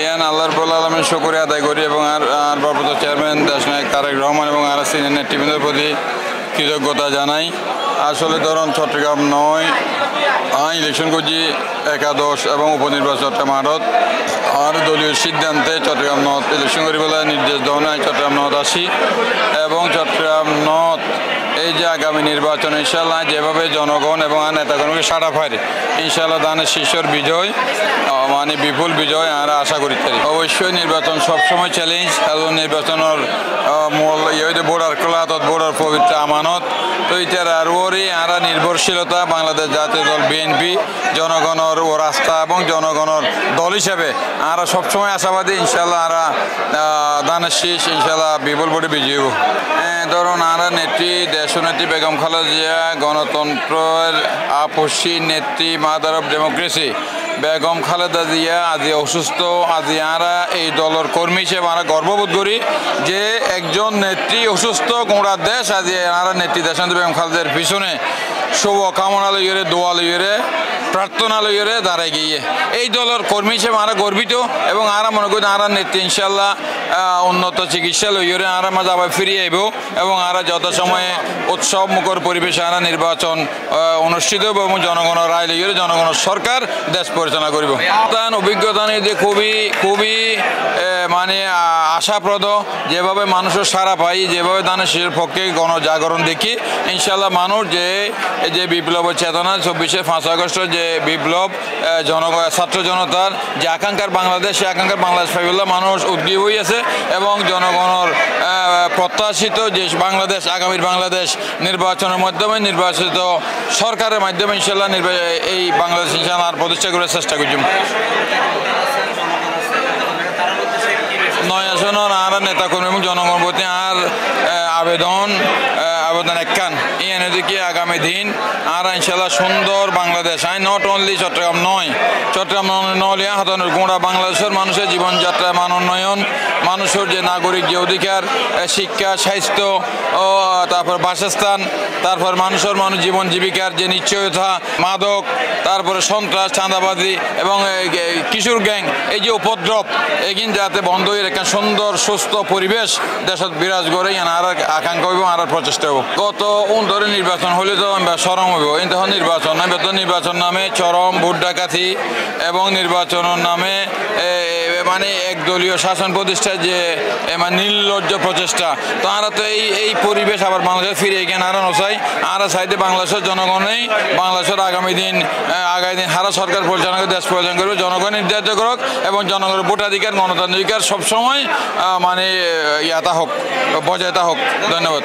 ইয়ান আল্লাহর রব্বুল আলামিনের শুকরিয়া আদায় করি এবং আর ভারপ্রাপ্ত চেয়ারম্যান দেশনায়ক তারেক রহমান এবং আর সিনিয়র নেতৃবৃন্দের প্রতি কৃতজ্ঞতা জানাই। আসলে ধরুন চট্টগ্রাম 9 ইলেকশন করছি 11 এবং উপনির্বাচন মারত আর দলীয় সিদ্ধান্তে চট্টগ্রাম নর্থ ইলেকশন করি বলে নির্দেশ দেওয়া হয়। চট্টগ্রাম নর্থ আসি এবং চট্টগ্রাম নর্থ এই যে আগামী নির্বাচন ইনশাল্লাহ যেভাবে জনগণ এবং নেতাকর্মীকে সাড়া পারে ইনশাল্লাহ ধানের শীর্ষর বিজয় মানে বিপুল বিজয় আমরা আশা করি। অবশ্যই নির্বাচন সবসময় চ্যালেঞ্জ এবং নির্বাচনের মূল বোর্ডার খোলাত বোর্ডার পবিত্র আমানত তো এটার আরোরই আমরা নির্ভরশীলতা বাংলাদেশ জাতীয় দল বিএনপি জনগণের ও রাস্তা এবং জনগণের দল হিসেবে আমরা সবসময় আশাবাদী ইনশাল্লাহ আমরা ধানের শীষ ইনশাল্লাহ বিপুল ভোটে বিজয়ী হব। ধরুন আমরা নেত্রী দেশনেত্রী বেগম খালেদা জিয়া গণতন্ত্রের আপসী নেত্রী mother of democracy Begum Khaleda Zia আজি অসুস্থ। আজি আমরা এই দলের কর্মী হিসেবে আমরা গর্ববোধ করি যে একজন নেত্রী অসুস্থ গোটা দেশ আজি আমরা নেত্রী দেশনেত্রী বেগম খালেদার পিছনে শুভ কামনা লইরে দোয়া লইরে প্রার্থনা লইরে দাঁড়াই গিয়ে এই দলের কর্মী হিসেবে আমরা গর্বিত এবং আমরা মনে করি আমরা নেত্রী ইনশাল্লাহ উন্নত চিকিৎসা লইরে আমরা মাঝে আবার ফিরিয়ে আইব এবং আমরা যত সময়ে উৎসব মুখর পরিবেশে আমরা নির্বাচন অনুষ্ঠিত হব এবং জনগণের রায় লইরে জনগণের সরকার দেশ পরিচালনা করব। অভিজ্ঞতা নিয়ে যে খুবই মানে আশাপ্রদ যেভাবে মানুষের সারা পাই যেভাবে ধানের শীষের পক্ষে গণজাগরণ দেখি ইনশাল্লাহ মানুষ যে বিপ্লব চেতনা 24শে 5 আগস্টের যে বিপ্লব ছাত্র জনতার যে আকাঙ্ক্ষার বাংলাদেশ সে আকাঙ্ক্ষার বাংলাদেশ পাইবল্লা মানুষ উদ্গ্রীব হইয়াছে এবং জনগণের প্রত্যাশিত যে বাংলাদেশ আগামীর বাংলাদেশ নির্বাচনের মাধ্যমে নির্বাচিত সরকারের মাধ্যমে ইনশাল্লাহ এই বাংলাদেশ ইনশাল্লাহ প্রতিষ্ঠা করার চেষ্টা করছি। 9 আসনের আর নেতাকর্মী এবং জনগণ প্রতি আর আবেদন একখান এদিকে আগামী দিন আর ইনশাল্লাহ সুন্দর বাংলাদেশ নট অনলি চট্টগ্রাম নলিয়া হাতানোর গোড়া বাংলাদেশের মানুষের জীবনযাত্রা মান উন্নয়ন মানুষের যে নাগরিক যে অধিকার শিক্ষা স্বাস্থ্য ও তারপর বাসস্থান তারপর মানুষ জীবন জীবিকার যে নিশ্চয়তা মাদক তারপরে সন্ত্রাস চাঁদাবাজি এবং কিশোর গ্যাং এই যে উপদ্রব এগিন যাতে বন্ধ হয়ে একটা সুন্দর সুস্থ পরিবেশ দেশত বিরাজ করে আর আকাঙ্ক্ষা হইব আর প্রচেষ্টা হব। গত ধরে নির্বাচন হলে তো সরম হইব তখন নির্বাচন নাই নির্বাচন নামে চরম ভোট ডাকাতি এবং নির্বাচনের নামে মানে একদলীয় শাসন প্রতিষ্ঠার যে নির্লজ্জ প্রচেষ্টা তো আমরা তো এই পরিবেশ আবার বাংলাদেশে ফিরে গিয়ে আরো নচাই আর চাইতে বাংলাদেশের জনগণই বাংলাদেশের আগামী দিন হারা সরকার পরিচালনা করে দেশ পরিচালনা করবে জনগণ নির্ধারিত করুক এবং জনগণের ভোটাধিকার গণতান্ত্রিকার সবসময় মানে ইয়াতা হোক বজায় হোক। ধন্যবাদ।